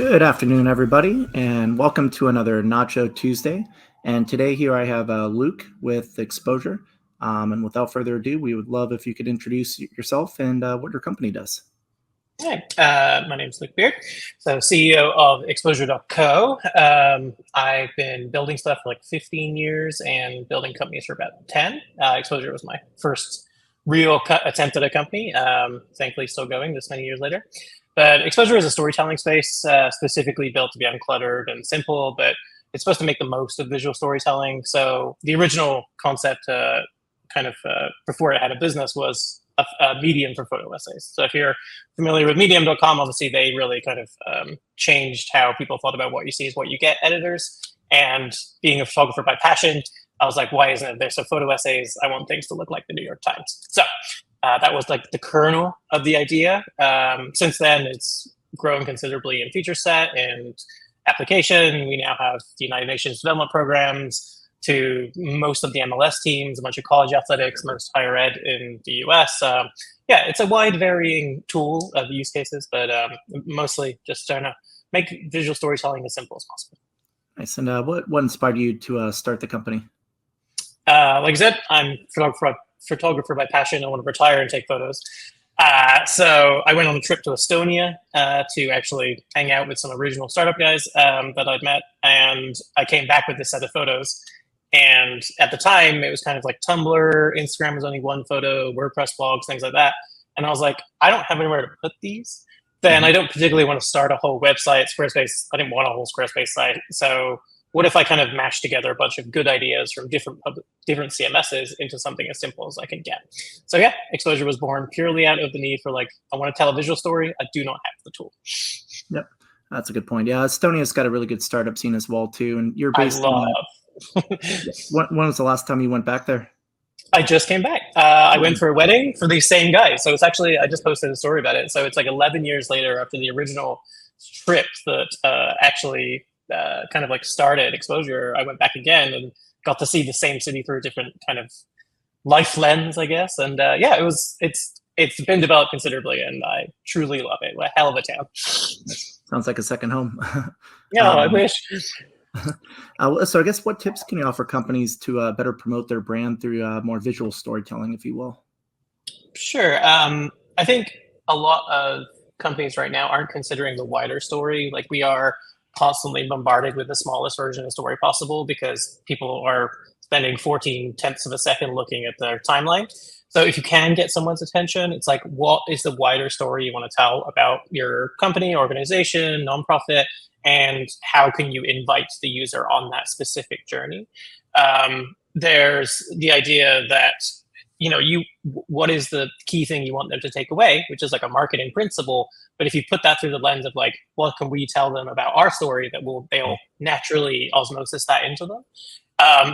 Good afternoon, everybody, and welcome to another Nacho Tuesday. And today here I have Luke with Exposure. And without further ado, we would love if you could introduce yourself and what your company does. Hi, my name is Luke Beard, so CEO of Exposure.co. I've been building stuff for like 15 years and building companies for about 10. Exposure was my first real attempt at a company, thankfully still going this many years later. But Exposure is a storytelling space specifically built to be uncluttered and simple, but it's supposed to make the most of visual storytelling. So the original concept before it had a business was a medium for photo essays. So if you're familiar with medium.com, obviously they really kind of changed how people thought about what you see is what you get editors. And being a photographer by passion, I was like, why isn't it there? So photo essays, I want things to look like the New York Times. So that was like the kernel of the idea. Since then, it's grown considerably in feature set and application. We now have the United Nations development programs, to most of the MLS teams, a bunch of college athletics, most higher ed in the US. Yeah, it's a wide varying tool of use cases, but mostly just trying to make visual storytelling as simple as possible. Nice. And what inspired you to start the company? Like I said, I'm photographer by passion. I want to retire and take photos. So I went on a trip to Estonia to actually hang out with some original startup guys that I'd met. And I came back with this set of photos. And at the time, it was kind of like Tumblr, Instagram was only one photo, WordPress blogs, things like that. And I was like, I don't have anywhere to put these. Then I don't particularly want to start a whole website. Squarespace, I didn't want a whole Squarespace site. So what if I kind of mashed together a bunch of good ideas from different CMSs into something as simple as I can get? So yeah, Exposure was born purely out of the need for like, I want to tell a visual story. I do not have the tool. Yep, that's a good point. Yeah, Estonia's got a really good startup scene as well too. And you're based when was the last time you went back there? I just came back. I went for a wedding for these same guys. So it's actually, I just posted a story about it. So it's like 11 years later after the original trip that actually kind of like started Exposure. I went back again and got to see the same city through a different kind of life lens, I guess. And yeah, it's been developed considerably and I truly love it. A hell of a town. Sounds like a second home. Yeah, I wish. So I guess what tips can you offer companies to better promote their brand through more visual storytelling, if you will? Sure. I think a lot of companies right now aren't considering the wider story. Like we are constantly bombarded with the smallest version of story possible because people are spending 14/10 of a second looking at their timeline. So if you can get someone's attention, it's like, what is the wider story you want to tell about your company, organization, nonprofit? And how can you invite the user on that specific journey? There's the idea that, what is the key thing you want them to take away, which is like a marketing principle. But if you put that through the lens of like, what can we tell them about our story that they'll naturally osmosis that into them.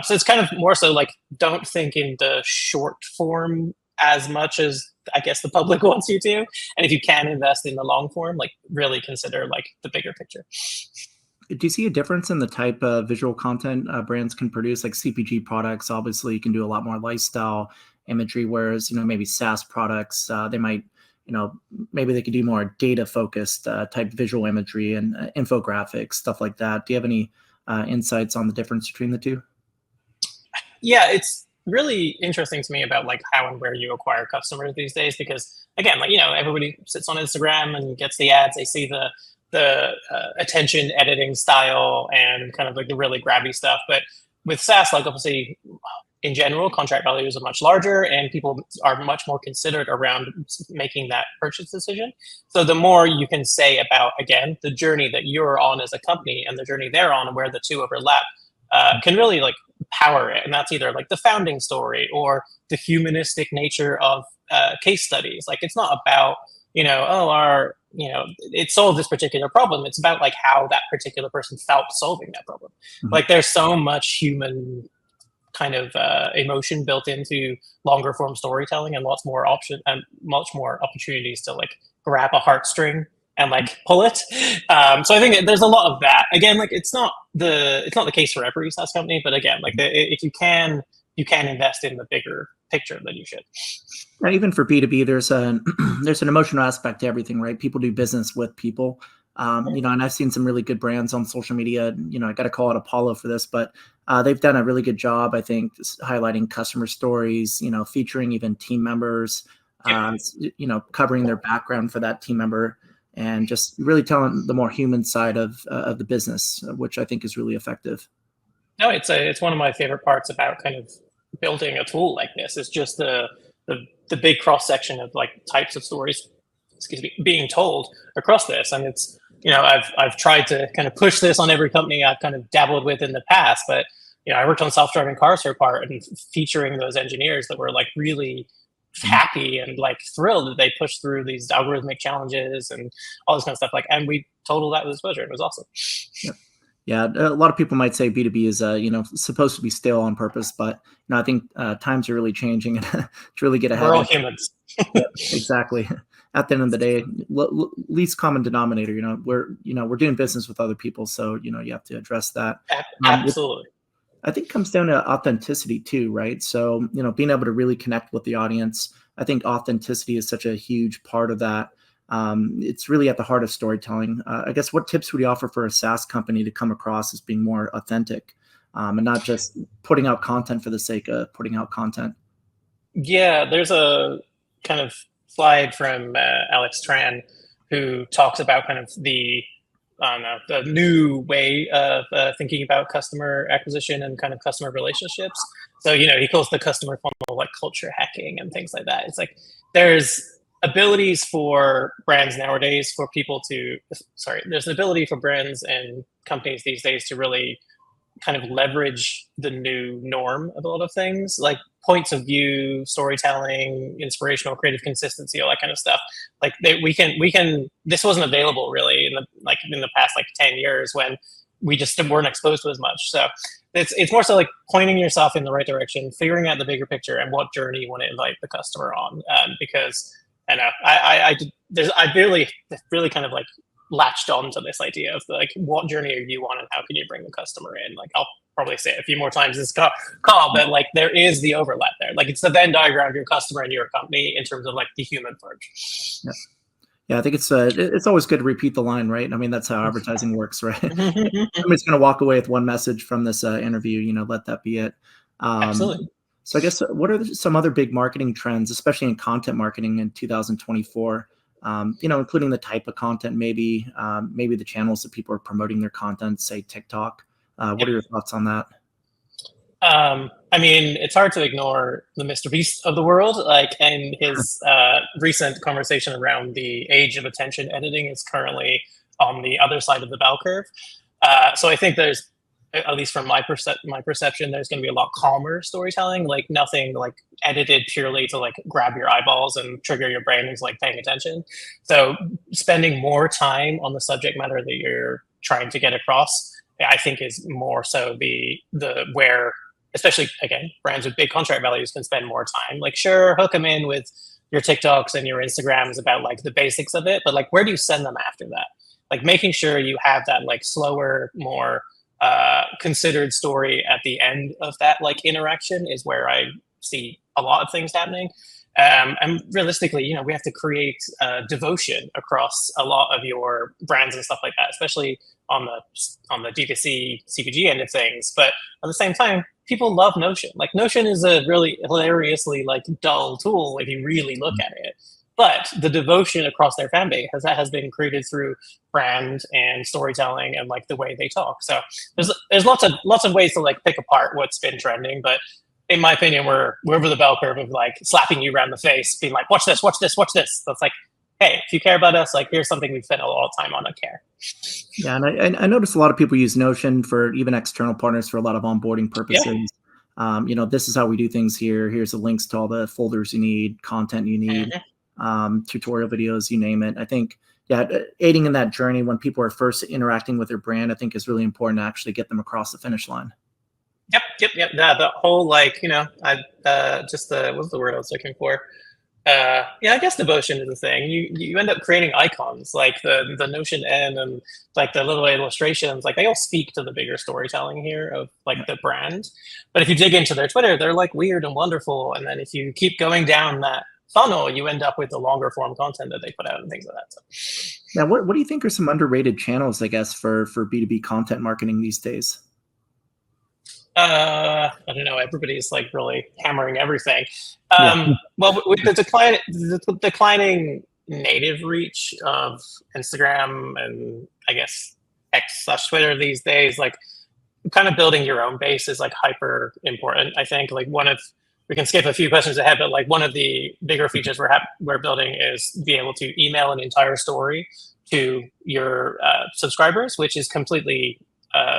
So it's kind of more so like, don't think in the short form as much as I guess the public wants you to. And if you can invest in the long form, like really consider like the bigger picture. Do you see a difference in the type of visual content brands can produce? Like CPG products, obviously you can do a lot more lifestyle imagery, whereas, maybe SaaS products, they might, maybe they could do more data focused type visual imagery and infographics, stuff like that. Do you have any insights on the difference between the two? Yeah, it's really interesting to me about like how and where you acquire customers these days, because again, like, everybody sits on Instagram and gets the ads. They see the attention editing style and kind of like the really grabby stuff. But with SaaS, like obviously in general, contract values are much larger and people are much more considered around making that purchase decision. So the more you can say about, again, the journey that you're on as a company and the journey they're on and where the two overlap, can really like power it. And that's either like the founding story or the humanistic nature of case studies. Like it's not about, it solved this particular problem. It's about like how that particular person felt solving that problem. Mm-hmm. Like there's so much human kind of emotion built into longer form storytelling and lots more opportunities to like grab a heartstring and like pull it. So I think there's a lot of that. Again, like it's not the case for every SaaS company, but again, like if you can invest in the bigger picture, then you should. And even for B2B, there's an emotional aspect to everything, right? People do business with people. And I've seen some really good brands on social media. I got to call it Apollo for this, but they've done a really good job, I think, highlighting customer stories, featuring even team members, covering their background for that team member, and just really telling the more human side of the business, which I think is really effective. No, it's one of my favorite parts about kind of building a tool like this is just the big cross section of like types of stories, being told across this. And it's, I've tried to kind of push this on every company I've kind of dabbled with in the past, but I worked on self-driving cars for a part, and featuring those engineers that were like really happy and like thrilled that they pushed through these algorithmic challenges and all this kind of stuff. And we totaled that with exposure. It was awesome. Yep. Yeah, a lot of people might say B2B is supposed to be stale on purpose, but I think times are really changing and to really get ahead. We're all humans. Yeah, exactly. At the end of the day, least common denominator. We're doing business with other people, so you have to address that. Absolutely. I think it comes down to authenticity too, right? So being able to really connect with the audience. I think authenticity is such a huge part of that. It's really at the heart of storytelling. I guess what tips would you offer for a SaaS company to come across as being more authentic and not just putting out content for the sake of putting out content? Yeah, there's a kind of slide from Alex Tran who talks about kind of the new way of thinking about customer acquisition and kind of customer relationships. So, he calls the customer funnel like culture hacking and things like that. It's like there's abilities for brands nowadays for people to, there's an ability for brands and companies these days to really kind of leverage the new norm of a lot of things, like points of view, storytelling, inspirational, creative consistency, all that kind of stuff. Like we can. This wasn't available really in the past 10 years when we just weren't exposed to as much. So it's more so like pointing yourself in the right direction, figuring out the bigger picture and what journey you want to invite the customer on. Because I know I really kind of like latched on to this idea of like what journey are you on and how can you bring the customer in. Like I'll probably say it a few more times this call, but like there is the overlap there. Like it's the Venn diagram of your customer and your company in terms of like the human part. Yeah, I think it's always good to repeat the line, right? I mean, that's how advertising works, right? Somebody's going to walk away with one message from this interview, let that be it. Absolutely. So I guess what are some other big marketing trends, especially in content marketing in 2024? Including the type of content, maybe the channels that people are promoting their content, say TikTok. What are your thoughts on that? I mean, it's hard to ignore the Mr. Beast of the world. And his recent conversation around the age of attention editing is currently on the other side of the bell curve. So I think there's, at least from my perception, there's going to be a lot calmer storytelling, like nothing like edited purely to like grab your eyeballs and trigger your brain who's like paying attention. So spending more time on the subject matter that you're trying to get across, I think is more so the where, especially again, brands with big contract values can spend more time. Like sure, hook them in with your TikToks and your Instagrams about like the basics of it, but like where do you send them after that? Like making sure you have that like slower, more considered story at the end of that like interaction is where I see a lot of things happening. And realistically, we have to create devotion across a lot of your brands and stuff like that, especially on the D2C CPG end of things. But at the same time, people love Notion. Like Notion is a really hilariously like dull tool if you really look at it. But the devotion across their fan base has been created through brand and storytelling and like the way they talk. So there's lots of ways to like pick apart what's been trending. But in my opinion, we're over the bell curve of like slapping you around the face, being like, watch this, watch this, watch this. So it's like, hey, if you care about us, like here's something we've spent a lot of time on. I care. Yeah, and I noticed a lot of people use Notion for even external partners for a lot of onboarding purposes. Yeah. This is how we do things here. Here's the links to all the folders you need, content you need. Tutorial videos, you name it. I think, aiding in that journey when people are first interacting with their brand, I think is really important to actually get them across the finish line. Yep. The whole what's the word I was looking for? I guess devotion is a thing. You end up creating icons like the Notion N and like the little illustrations, like they all speak to the bigger storytelling here of like the brand. But if you dig into their Twitter, they're like weird and wonderful. And then if you keep going down that funnel, you end up with the longer form content that they put out and things like that. So. Now, what do you think are some underrated channels, I guess, for B2B content marketing these days? I don't know. Everybody's like really hammering everything. Yeah. Well, with the declining native reach of Instagram and I guess X/Twitter these days, like kind of building your own base is like hyper important. I think like we can skip a few questions ahead, but like one of the bigger features we're building is be able to email an entire story to your subscribers, which is completely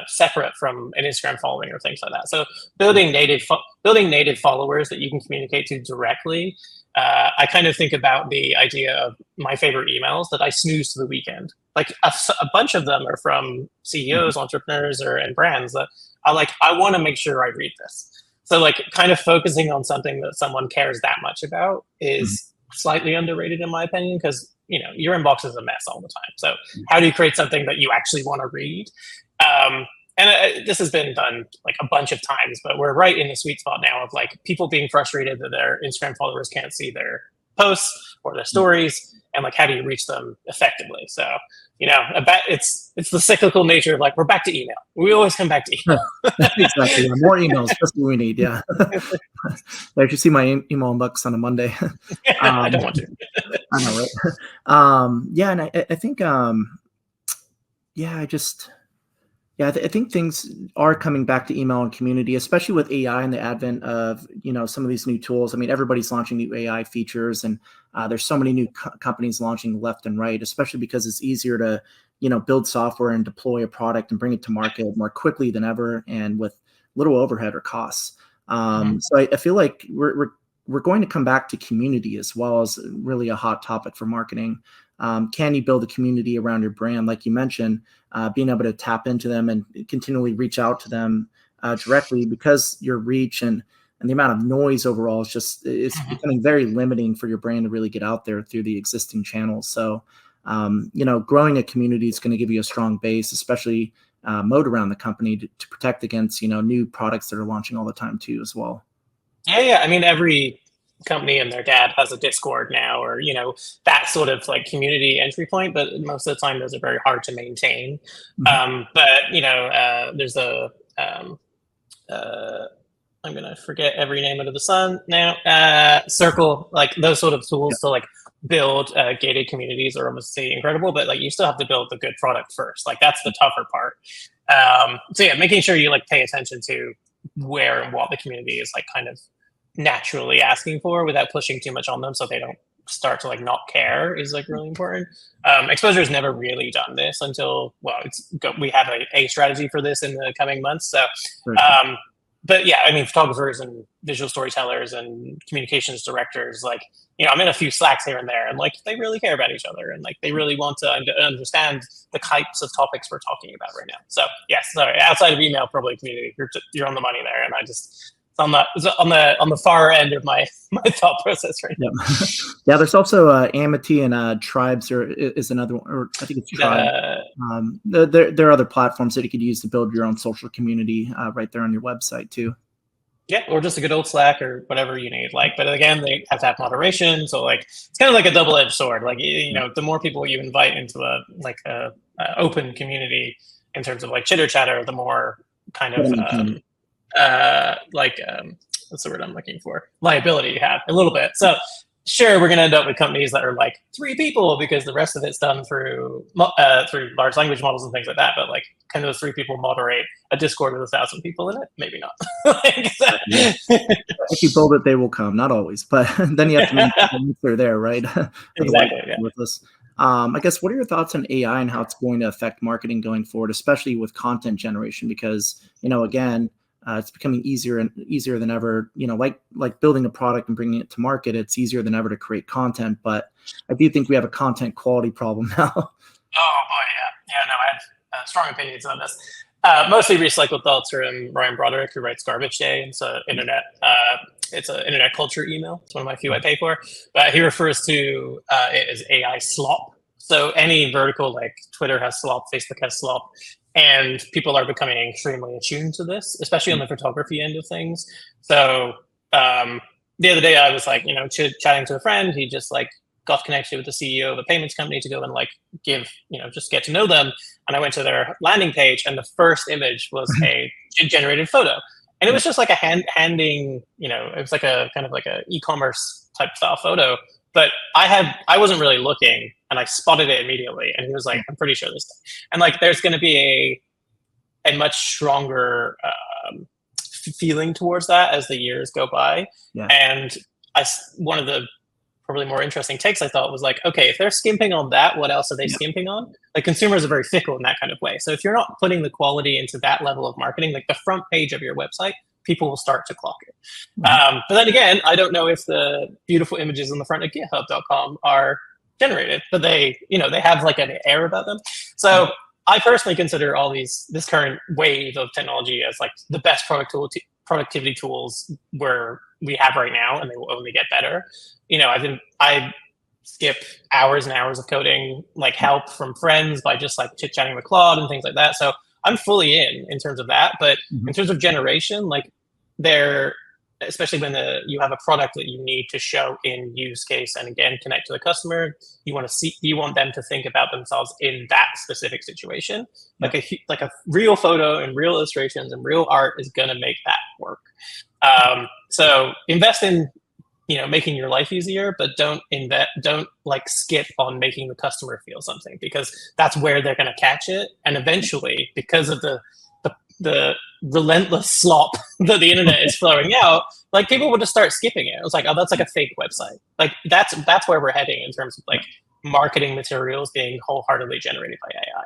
separate from an Instagram following or things like that. So building native followers that you can communicate to directly. I kind of think about the idea of my favorite emails that I snooze to the weekend. Like a bunch of them are from CEOs, entrepreneurs, and brands that I want to make sure I read this. So like kind of focusing on something that someone cares that much about is slightly underrated in my opinion, because your inbox is a mess all the time. So how do you create something that you actually want to read? This has been done like a bunch of times, but we're right in the sweet spot now of like people being frustrated that their Instagram followers can't see their posts or their stories, and like how do you reach them effectively? So it's the cyclical nature of like we're back to email. We always come back to email. Exactly. Yeah. More emails, just what we need. Yeah. I should see my email inbox on a Monday. I don't want to. I know, right? Yeah, and I think yeah, I think things are coming back to email and community, especially with AI and the advent of some of these new tools. I mean, everybody's launching new AI features, and there's so many new companies launching left and right, especially because it's easier to build software and deploy a product and bring it to market more quickly than ever, and with little overhead or costs. So I feel like we're going to come back to community as well as really a hot topic for marketing. Can you build a community around your brand, like you mentioned? Being able to tap into them and continually reach out to them directly, because your reach and the amount of noise overall is becoming very limiting for your brand to really get out there through the existing channels. So, growing a community is going to give you a strong base, especially moat around the company to protect against, new products that are launching all the time too, as well. Yeah. I mean, every company and their dad has a Discord now, or that sort of like community entry point. But most of the time, those are very hard to maintain. But there's a I'm gonna forget every name under the sun now. Circle, like those sort of tools to like build gated communities are obviously incredible, but like you still have to build the good product first. Like that's the tougher part. So yeah, making sure you like pay attention to where and what the community is like kind of naturally asking for without pushing too much on them, so they don't start to like not care is like really important. Exposure has never really done this until we have a strategy for this in the coming months. So but yeah, I mean, photographers and visual storytellers and communications directors, like, I'm in a few Slacks here and there, and like, they really care about each other, and like, they really want to understand the types of topics we're talking about right now. So yes, sorry, outside of email, probably community, you're on the money there. And I just, on the far end of my thought process right now. Yeah, there's also Amity and Tribes is another one, or I think it's Tribe. There are other platforms that you could use to build your own social community right there on your website too. Yeah, or just a good old Slack or whatever you need. Like, but again, they have to have moderation. So like, it's kind of like a double-edged sword. Like, the more people you invite into a open community in terms of like chitter chatter, the more kind of what's the word I'm looking for? Liability you have a little bit. So sure, we're going to end up with companies that are like 3 people because the rest of it's done through large language models and things like that. But like, can those 3 people moderate a Discord with 1,000 people in it? Maybe not. If you build it, they will come. Not always, but then you have to make sure they're there, right? Exactly. Yeah. With us. I guess, what are your thoughts on AI and how it's going to affect marketing going forward, especially with content generation? Because, again, it's becoming easier than ever. Like building a product and bringing it to market, it's easier than ever to create content. But I do think we have a content quality problem now. Oh boy, yeah. No, I have strong opinions on this. Mostly recycled thoughts from Ryan Broderick, who writes Garbage Day. It's an internet culture email. It's one of my few I pay for. But he refers to it as AI slop. So any vertical, like Twitter has slop, Facebook has slop, and people are becoming extremely attuned to this, especially on the photography end of things. So the other day I was like, chatting to a friend. He just like got connected with the CEO of a payments company to go and like give, just get to know them. And I went to their landing page, and the first image was a generated photo. And it was just like a handing, it was like a kind of like a e-commerce type style photo. But I wasn't really looking, and I spotted it immediately. And he was like, I'm pretty sure this thing. And like, there's going to be a much stronger feeling towards that as the years go by. Yeah. And one of the probably more interesting takes I thought was like, okay, if they're skimping on that, what else are they skimping on? Like, consumers are very fickle in that kind of way. So if you're not putting the quality into that level of marketing, like the front page of your website, people will start to clock it. But then again, I don't know if the beautiful images on the front of GitHub.com are generated, but they have like an air about them. So I personally consider this current wave of technology as like the best productivity tools where we have right now, and they will only get better. I skip hours and hours of coding, like help from friends by just like chit chatting with Claude and things like that. So I'm fully in terms of that. But in terms of generation, like especially when you have a product that you need to show in use case and again connect to the customer, you want them to think about themselves in that specific situation. Like a real photo and real illustrations and real art is gonna make that work. So invest in making your life easier, but don't like skip on making the customer feel something, because that's where they're gonna catch it. And eventually, because of the relentless slop that the internet is throwing out, like people would just start skipping it. It was like, oh, that's like a fake website. Like that's where we're heading in terms of like marketing materials being wholeheartedly generated by AI.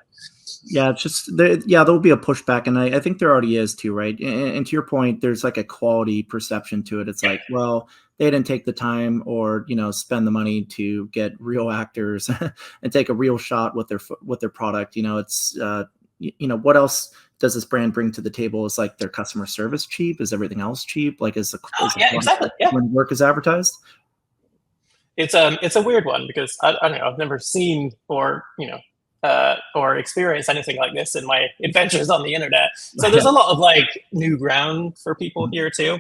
Yeah, it's just there'll be a pushback, and I think there already is too, right? And to your point, there's like a quality perception to it. It's like, well, they didn't take the time or spend the money to get real actors and take a real shot with their product. It's what else does this brand bring to the table? Is like their customer service cheap? Is everything else cheap? Like exactly. Yeah. When work is advertised? It's a weird one, because I don't know, I've never seen or experienced anything like this in my adventures on the internet. So there's a lot of like new ground for people here too.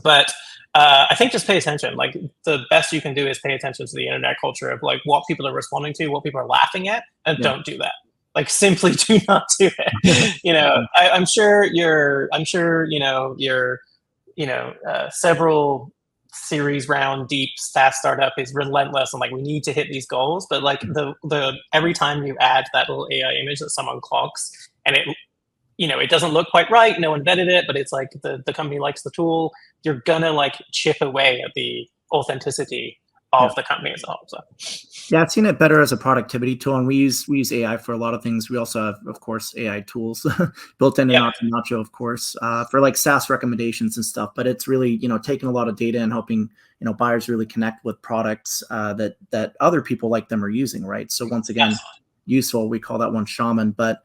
But I think just pay attention. Like the best you can do is pay attention to the internet culture of like what people are responding to, what people are laughing at, and don't do that. Like simply do not do it. I'm sure your several series round deep SaaS startup is relentless and like we need to hit these goals, but like the every time you add that little AI image that someone clocks and it doesn't look quite right, no one vetted it, but it's like the company likes the tool, you're gonna like chip away at the authenticity of the company as a whole. So yeah, I've seen it better as a productivity tool, and we use AI for a lot of things. We also have, of course, AI tools built into NachoNacho, of course, for like SaaS recommendations and stuff. But it's really taking a lot of data and helping buyers really connect with products that other people like them are using, right? So once again, useful. We call that one Shaman, but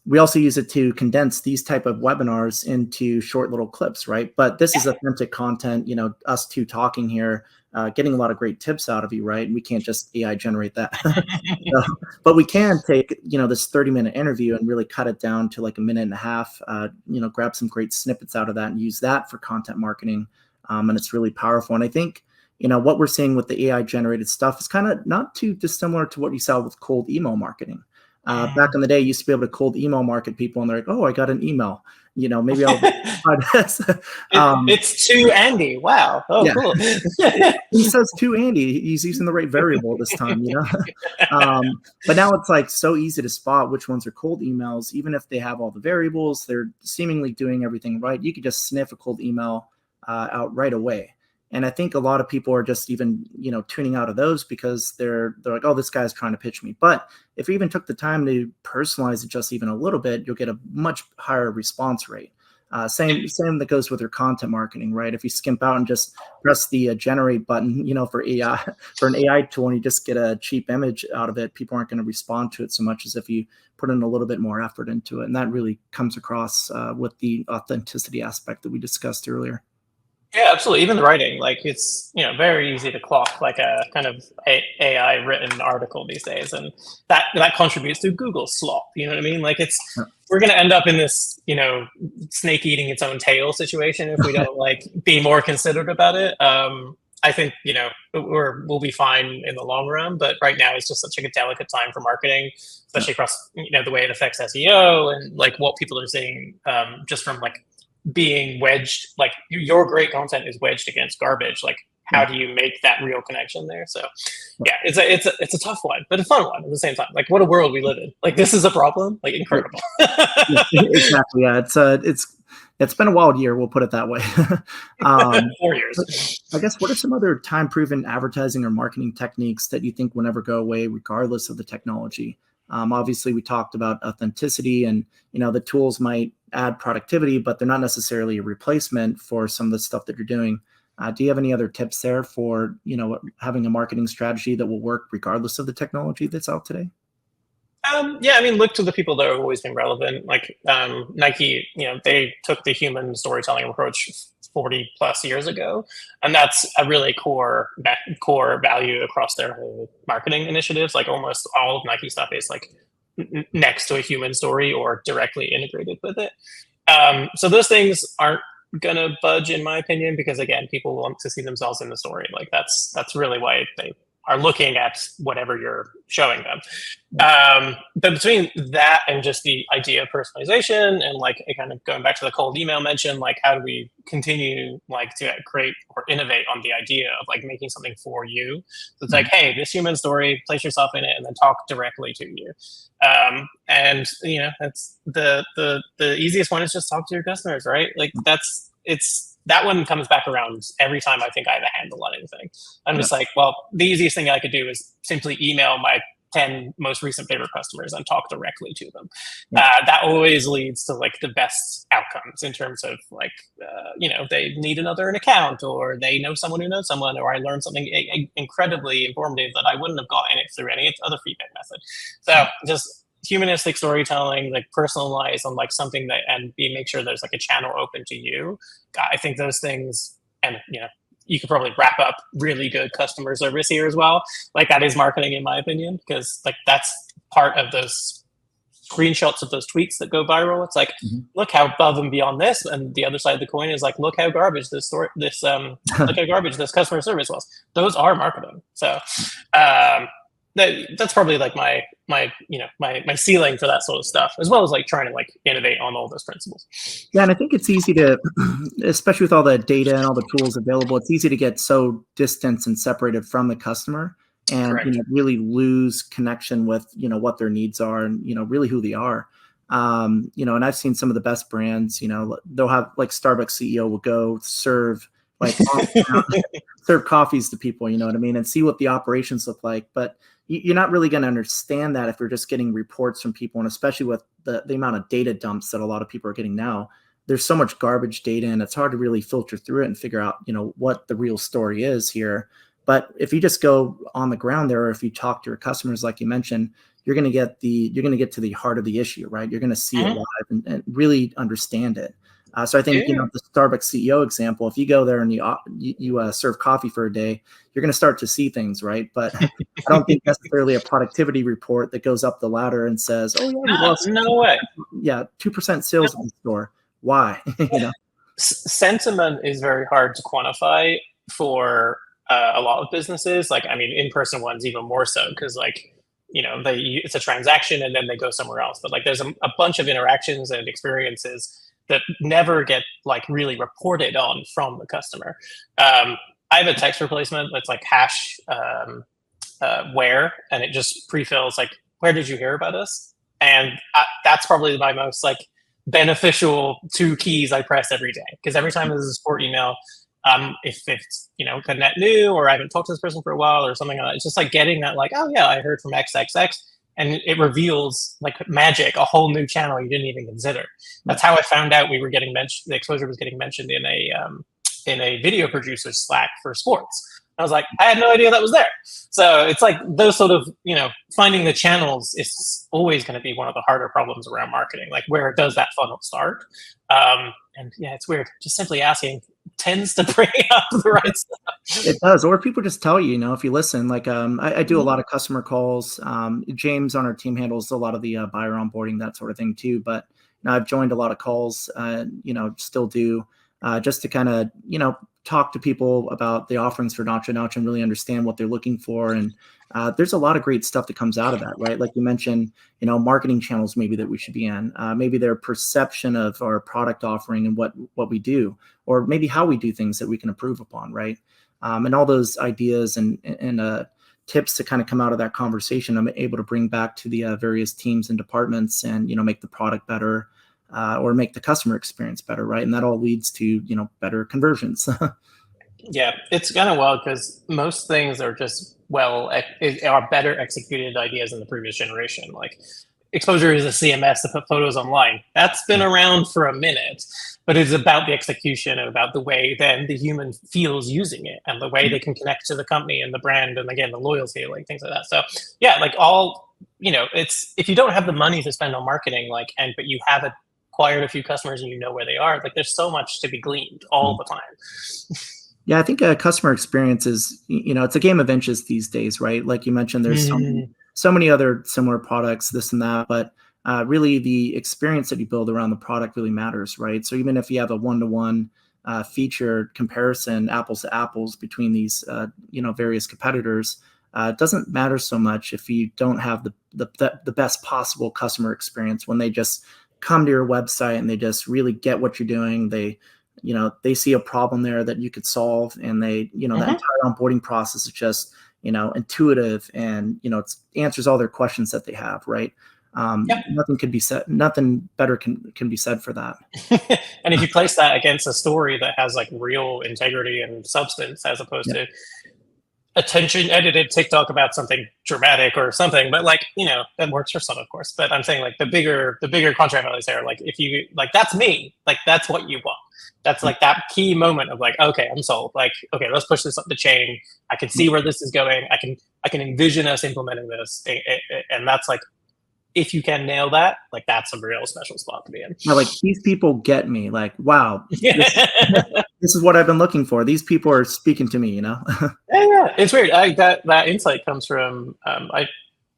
we also use it to condense these type of webinars into short little clips, right? But this is authentic content, us two talking here, getting a lot of great tips out of you, right? And we can't just AI generate that. But we can take, this 30-minute interview and really cut it down to like a minute and a half, grab some great snippets out of that and use that for content marketing. And it's really powerful. And I think, what we're seeing with the AI generated stuff is kind of not too dissimilar to what you saw with cold email marketing. Back in the day, you used to be able to cold email market people, and they're like, "Oh, I got an email. Maybe I'll try this." It's to Andy. Wow. Oh, cool. He says to Andy. He's using the right variable this time, But now it's like so easy to spot which ones are cold emails, even if they have all the variables. They're seemingly doing everything right. You could just sniff a cold email out right away. And I think a lot of people are just even, tuning out of those because they're like, oh, this guy's trying to pitch me. But if you even took the time to personalize it just even a little bit, you'll get a much higher response rate. Same that goes with your content marketing, right? If you skimp out and just press the generate button, for AI, for an AI tool, and you just get a cheap image out of it, people aren't going to respond to it so much as if you put in a little bit more effort into it. And that really comes across with the authenticity aspect that we discussed earlier. Yeah, absolutely. Even the writing, like it's very easy to clock like a kind of AI written article these days, and that contributes to Google slop. You know what I mean? Like we're going to end up in this snake eating its own tail situation if we don't like be more considerate about it. I think, we'll be fine in the long run, but right now it's just such a delicate time for marketing, especially across, the way it affects SEO and like what people are seeing, just from like being wedged, like your great content is wedged against garbage. Like, how do you make that real connection there? So yeah, it's a tough one, but a fun one at the same time. Like, what a world we live in. Like, this is a problem. Like, incredible. Exactly. Yeah, it's been a wild year. We'll put it that way. 4 years. I guess, what are some other time-proven advertising or marketing techniques that you think will never go away, regardless of the technology? Obviously, we talked about authenticity, and the tools might add productivity, but they're not necessarily a replacement for some of the stuff that you're doing. Do you have any other tips there for having a marketing strategy that will work regardless of the technology that's out today? Yeah, I mean, look to the people that have always been relevant. Like Nike, they took the human storytelling approach 40 plus years ago, and that's a really core value across their whole marketing initiatives. Like, almost all of Nike stuff is like next to a human story or directly integrated with it. So those things aren't gonna budge, in my opinion, because again, people want to see themselves in the story. Like, that's really why they are looking at whatever you're showing them. But between that and just the idea of personalization and like kind of going back to the cold email mention, like, how do we continue like to create or innovate on the idea of like making something for you? So it's like, hey, this human story, place yourself in it and then talk directly to you. And that's the easiest one is just talk to your customers, right? Like, that one comes back around every time I think I have a handle on anything. I'm just like, well, the easiest thing I could do is simply email my 10 most recent favorite customers and talk directly to them. That always leads to like the best outcomes in terms of like, they need an account, or they know someone who knows someone, or I learned something incredibly informative that I wouldn't have gotten it through any other feedback method. So just humanistic storytelling, like personalized on like something that, and make sure there's like a channel open to you. I think those things, and you could probably wrap up really good customer service here as well. Like, that is marketing, in my opinion, because like that's part of those screenshots of those tweets that go viral. It's like, look how above and beyond this, and the other side of the coin is like, look how garbage this look how garbage this customer service was. Those are marketing. So that's probably like my ceiling for that sort of stuff, as well as like trying to like innovate on all those principles. Yeah, and I think it's easy to, especially with all the data and all the tools available, it's easy to get so distanced and separated from the customer, and really lose connection with what their needs are, and really who they are. And I've seen some of the best brands. They'll have like Starbucks CEO will go serve like serve coffees to people, you know what I mean, and see what the operations look like, but you're not really going to understand that if you're just getting reports from people, and especially with the amount of data dumps that a lot of people are getting now. There's so much garbage data, and it's hard to really filter through it and figure out, what the real story is here. But if you just go on the ground there, or if you talk to your customers, like you mentioned, you're going to get to the heart of the issue, right? You're going to see it live and really understand it. So I think, the Starbucks CEO example, if you go there and you serve coffee for a day, you're going to start to see things, right? But I don't think necessarily a productivity report that goes up the ladder and says, oh, yeah, we lost no way. Yeah, 2% sales in the store. Why? Sentiment is very hard to quantify for a lot of businesses. Like, I mean, in-person ones even more so, because like, it's a transaction and then they go somewhere else. But like, there's a bunch of interactions and experiences that never get like really reported on from the customer. I have a text replacement that's like hash where, and it just pre-fills like, where did you hear about us? And that's probably my most like beneficial 2 keys I press every day, because every time there's a support email, if it's net new, or I haven't talked to this person for a while or something like that, it's just like getting that like, oh yeah, I heard from XXX. And it reveals like magic, a whole new channel you didn't even consider. That's how I found out we were getting mentioned. The exposure was getting mentioned in a video producer Slack for sports. I was like, I had no idea that was there. So it's like those sort of, finding the channels is always going to be one of the harder problems around marketing. Like, where does that funnel start? And yeah, it's weird. Just simply asking tends to bring up the right stuff. It does. Or people just tell you, if you listen, like I do a lot of customer calls. James on our team handles a lot of the buyer onboarding, that sort of thing too. But I've joined a lot of calls, still do, just to kind of, talk to people about the offerings for NachoNacho and really understand what they're looking for. And there's a lot of great stuff that comes out of that, right? Like you mentioned, marketing channels maybe that we should be in, maybe their perception of our product offering and what we do, or maybe how we do things that we can improve upon, right? And all those ideas and tips to kind of come out of that conversation, I'm able to bring back to the various teams and departments and, make the product better or make the customer experience better, right? And that all leads to, better conversions. Yeah, it's kind of wild because most things are just are better executed ideas in the previous generation. Like Exposure is a CMS to put photos online. That's been around for a minute, but it's about the execution and about the way then the human feels using it and the way they can connect to the company and the brand and again the loyalty, like things like that. So yeah, like it's if you don't have the money to spend on marketing, but you have acquired a few customers and you know where they are, like there's so much to be gleaned all the time. Yeah, I think customer experience is, it's a game of inches these days, right? Like you mentioned, there's so many other similar products, this and that, but really the experience that you build around the product really matters, right? So even if you have a one-to-one feature comparison, apples to apples between these, various competitors, it doesn't matter so much if you don't have the best possible customer experience when they just come to your website and they just really get what you're doing. They see a problem there that you could solve, and that entire onboarding process is just, intuitive, and, it answers all their questions that they have. Right. Nothing better can be said for that. And if you place that against a story that has like real integrity and substance, as opposed to attention edited TikTok about something dramatic or something, but that works for some, of course. But I'm saying like the bigger contract values there, like if you that's me, like that's what you want. That's like that key moment of like, okay, I'm sold. Like, okay, let's push this up the chain. I can see where this is going. I can envision us implementing this, and that's like, if you can nail that, like that's a real special spot to be in. Like these people get me. Like, wow, this is what I've been looking for. These people are speaking to me. Yeah, it's weird. That insight comes from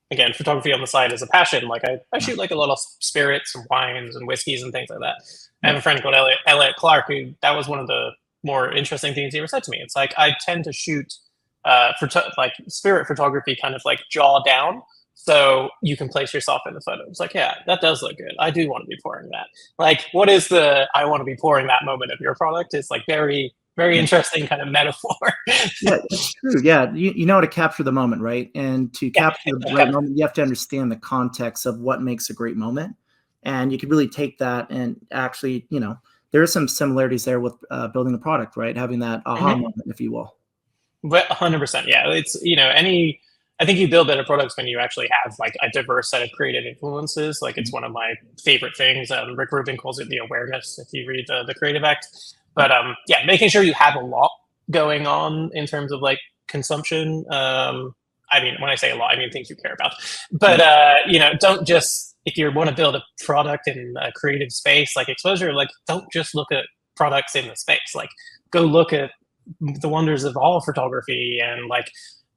again, photography on the side is a passion. Like I shoot like a lot of spirits and wines and whiskeys and things like that. I have a friend called Elliot Clark, who that was one of the more interesting things he ever said to me. It's like, I tend to shoot like spirit photography kind of like jaw down, so you can place yourself in the photo. It's like, yeah, that does look good. I do want to be pouring that. Like, what is I want to be pouring that moment of your product? It's like very, very interesting kind of metaphor. Yeah, that's true. Yeah, you know how to capture the moment, right? And to capture the right moment, you have to understand the context of what makes a great moment. And you can really take that and actually, there are some similarities there with building a product, right? Having that aha moment, if you will. But 100%, yeah. It's, I think you build better products when you actually have like a diverse set of creative influences. Like it's one of my favorite things. Rick Rubin calls it the awareness, if you read the Creative Act. But yeah, making sure you have a lot going on in terms of like consumption. I mean, when I say a lot, I mean things you care about. But, don't just, if you want to build a product in a creative space like Exposure, like don't just look at products in the space. Like go look at the wonders of all photography and like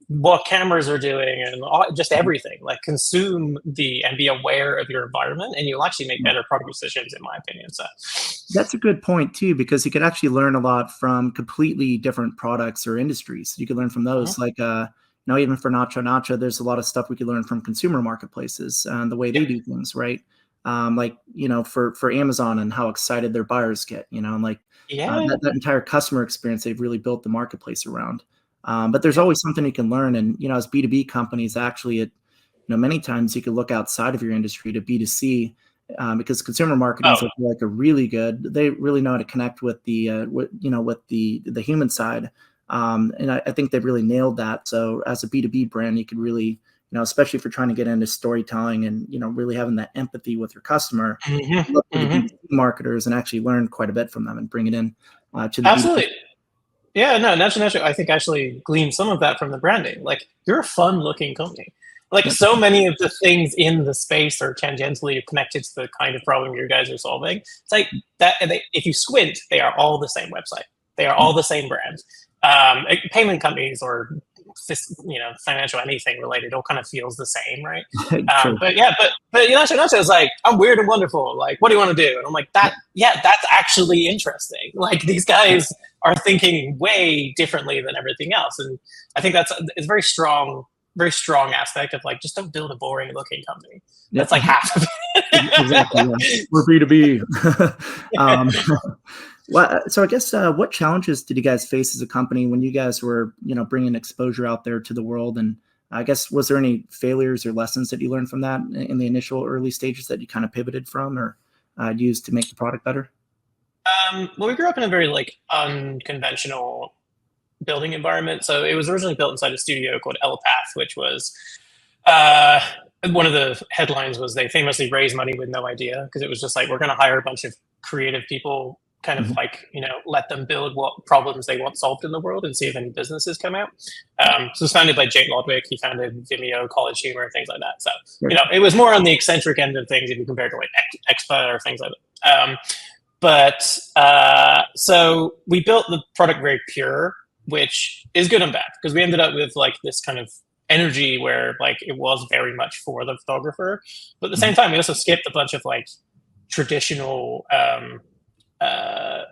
what cameras are doing and just everything. Like consume and be aware of your environment, and you'll actually make better product decisions, in my opinion. So that's a good point too, because you could actually learn a lot from completely different products or industries. You could learn from those, like even for NachoNacho, there's a lot of stuff we could learn from consumer marketplaces and the way they do things, right? For Amazon and how excited their buyers get, and like that entire customer experience they've really built the marketplace around. But there's always something you can learn. And, as B2B companies, actually, many times you could look outside of your industry to B2C, because consumer marketing is like a really good, they really know how to connect with the, with the human side. And I think they've really nailed that. So as a B2B brand, you could really, especially if you're trying to get into storytelling and, really having that empathy with your customer, look for the B2B marketers and actually learn quite a bit from them and bring it in to the absolutely. B2B. Yeah, no, NachoNacho, I think actually gleaned some of that from the branding. Like, you're a fun-looking company. Like, so many of the things in the space are tangentially connected to the kind of problem you guys are solving. It's like that. If you squint, they are all the same website. They are all the same brand. Payment companies or financial anything related. It all kind of feels the same, right? True. But NachoNacho is like, I'm weird and wonderful. Like, what do you want to do? And I'm like, that's actually interesting. Like, these guys are thinking way differently than everything else, and I think it's very strong aspect of like, just don't build a boring looking company. That's like half of it. Exactly. Yeah. We're B2B. Well, so I guess what challenges did you guys face as a company when you guys were, bringing exposure out there to the world? And I guess, was there any failures or lessons that you learned from that in the initial early stages that you kind of pivoted from or used to make the product better? Well, we grew up in a very like unconventional building environment. So it was originally built inside a studio called Elepath, which was one of the headlines was they famously raised money with no idea, because it was just like, we're going to hire a bunch of creative people, kind of like, let them build what problems they want solved in the world and see if any businesses come out. So it was founded by Jake Lodwick. He founded Vimeo, College Humor, things like that. So, it was more on the eccentric end of things if you compare to like Expa or things like that. So we built the product very pure, which is good and bad, because we ended up with like this kind of energy where like it was very much for the photographer, but at the same time we also skipped a bunch of like traditional I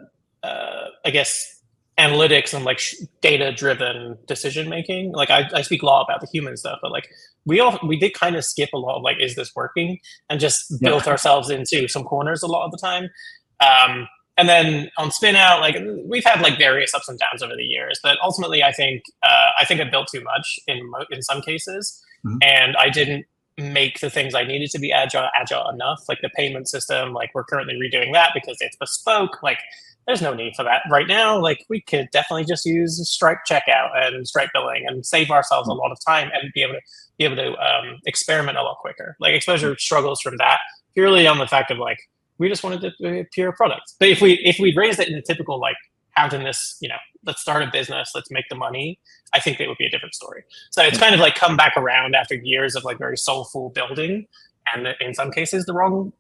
guess analytics and like data driven decision making. Like I speak a lot about the human stuff, but like we did kind of skip a lot of like, is this working, and just built ourselves into some corners a lot of the time. And then on spin out, like we've had like various ups and downs over the years, but ultimately I think I built too much in some cases, and I didn't make the things I needed to be agile enough. Like the payment system, like we're currently redoing that because it's bespoke. Like there's no need for that right now. Like we could definitely just use Stripe checkout and Stripe billing and save ourselves a lot of time and be able to experiment a lot quicker. Like Exposure struggles from that purely on the fact of like, we just wanted to be a pure product. But if we raised it in a typical like, how can this, let's start a business, let's make the money, I think it would be a different story. So it's kind of like come back around after years of like very soulful building, and in some cases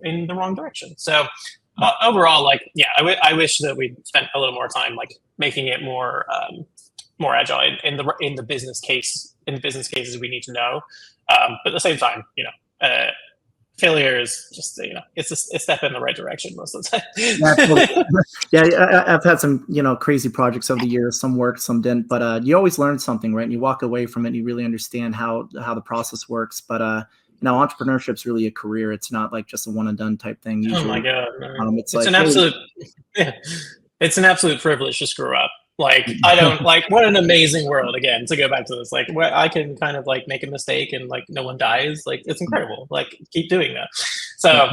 in the wrong direction. So overall, like, I wish that we'd spent a little more time like making it more agile in the business case, in the business cases we need to know. But at the same time, failure is just, it's a step in the right direction most of the time. I've had some, crazy projects over the years. Some worked, some didn't, but you always learn something, right? And you walk away from it and you really understand how the process works. But entrepreneurship's really a career. It's not like just a one and done type thing. Usually. Oh my God. It's an absolute privilege to screw up. Like, I don't like, what an amazing world, again, to go back to this, like where I can kind of like make a mistake and like no one dies. Like, it's incredible. Like, keep doing that. So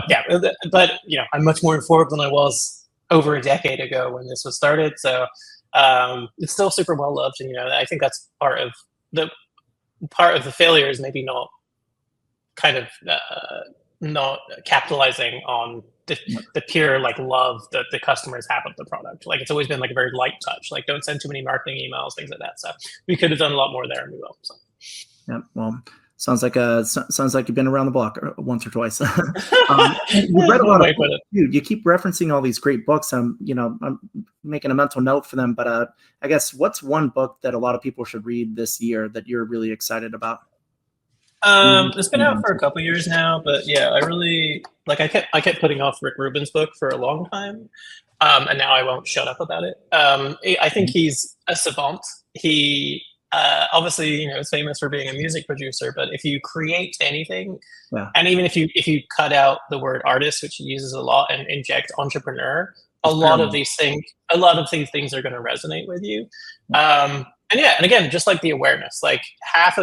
but I'm much more informed than I was over a decade ago when this was started. So it's still super well loved. And, I think that's part of the failure is maybe not kind of not capitalizing on the pure like love that the customers have of the product. Like it's always been like a very light touch. Like don't send too many marketing emails, things like that. So we could have done a lot more there, and we will. So. Yeah, well, sounds like you've been around the block once or twice. You read a lot of books, you keep referencing all these great books. I'm making a mental note for them. But I guess what's one book that a lot of people should read this year that you're really excited about? It's been out for a couple years now, but I really like. I kept putting off Rick Rubin's book for a long time, and now I won't shut up about it. I think he's a savant. He obviously, is famous for being a music producer, but if you create anything, and even if you cut out the word artist, which he uses a lot, and inject entrepreneur, a lot of these things are going to resonate with you. And again, just like the awareness, like half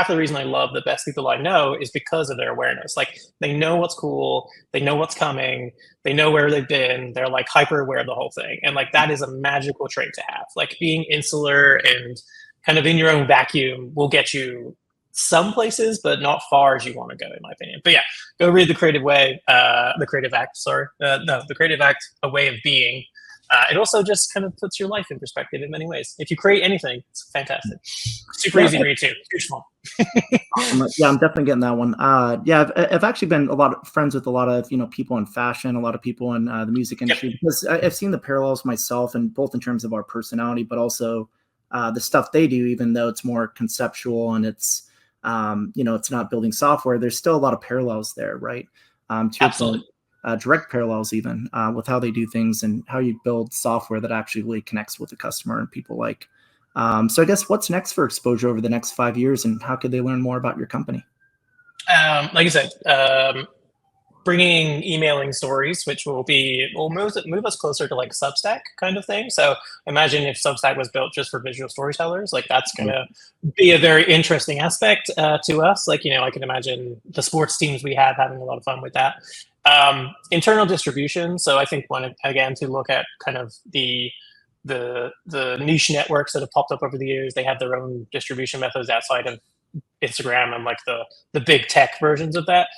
the reason I love the best people I know is because of their awareness. Like they know what's cool, they know what's coming, they know where they've been, they're like hyper aware of the whole thing. And like that is a magical trait to have. Like being insular and kind of in your own vacuum will get you some places, but not far as you want to go, in my opinion. But go read The Creative Act, A Way of Being. It also just kind of puts your life in perspective in many ways. If you create anything, it's fantastic. Super easy to read too. Huge fun. I'm definitely getting that one. I've actually been a lot of friends with a lot of people in fashion, a lot of people in the music industry, because I've seen the parallels myself, and both in terms of our personality, but also the stuff they do, even though it's more conceptual and it's it's not building software, there's still a lot of parallels there, right? To your point, direct parallels even with how they do things and how you build software that actually really connects with the customer and people like. So I guess what's next for Exposure over the next 5 years, and how could they learn more about your company? Like I said, bringing emailing stories, which will move us closer to like Substack kind of thing. So imagine if Substack was built just for visual storytellers, like that's going to be a very interesting aspect to us. Like, I can imagine the sports teams we have having a lot of fun with that. Internal distribution. So I think again, to look at kind of the niche networks that have popped up over the years, they have their own distribution methods outside of Instagram and like the big tech versions of that.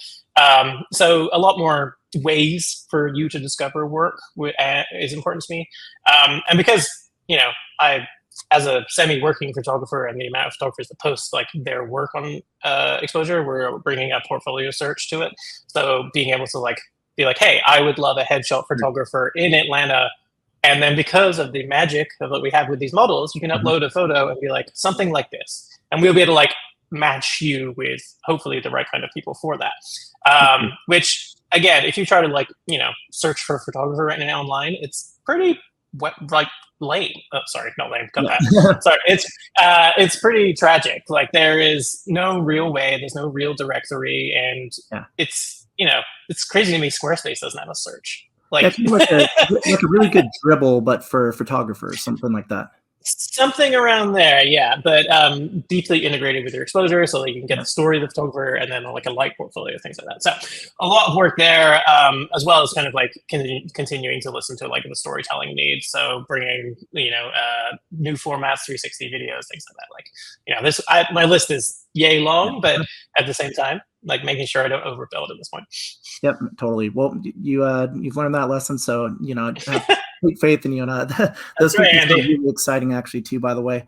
So a lot more ways for you to discover work is important to me. And because, I, as a semi-working photographer, and the amount of photographers that post like their work on Exposure, we're bringing a portfolio search to it. So being able to be like, hey, I would love a headshot photographer in Atlanta. And then because of the magic of what we have with these models, you can upload a photo and be like, something like this. And we'll be able to match you with hopefully the right kind of people for that. Which again, if you try to search for a photographer right now online, it's pretty lame. Oh, sorry, not lame. Cut that. Sorry, it's pretty tragic. Like there is no real way. There's no real directory, and it's crazy to me. Squarespace doesn't have a search. Like a really good dribble, but for photographers, something like that. Something around there, yeah, but deeply integrated with your Exposure, so that you can get the story of the photographer and then like a light portfolio, things like that. So a lot of work there, as well as kind of continuing to listen to the storytelling needs. So bringing new formats, 360 videos, things like that. My list is yay long, but at the same time, making sure I don't overbuild at this point. Yep, totally. Well, you've learned that lesson, so great faith in you. Those are really exciting, actually, too. By the way,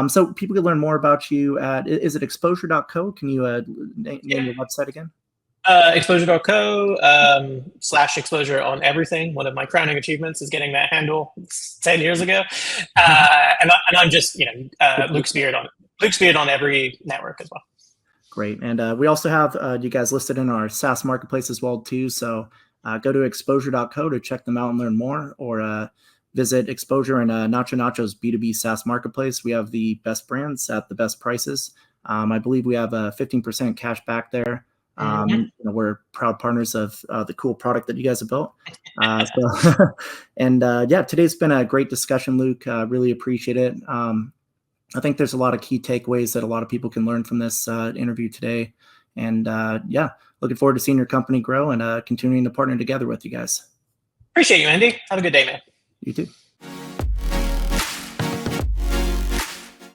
so people can learn more about you at is it exposure.co? Can you name your website again? Exposure.co /exposure on everything. One of my crowning achievements is getting that handle 10 years ago, and I'm just Luke Speared on every network as well. Great. And we also have you guys listed in our SaaS marketplace as well, too. So go to exposure.co to check them out and learn more, or visit Exposure and NachoNacho's B2B SaaS marketplace. We have the best brands at the best prices. I believe we have a 15% cash back there. We're proud partners of the cool product that you guys have built. Today's been a great discussion, Luke. Really appreciate it. I think there's a lot of key takeaways that a lot of people can learn from this interview today. And looking forward to seeing your company grow and continuing to partner together with you guys. Appreciate you, Andy. Have a good day, man. You too.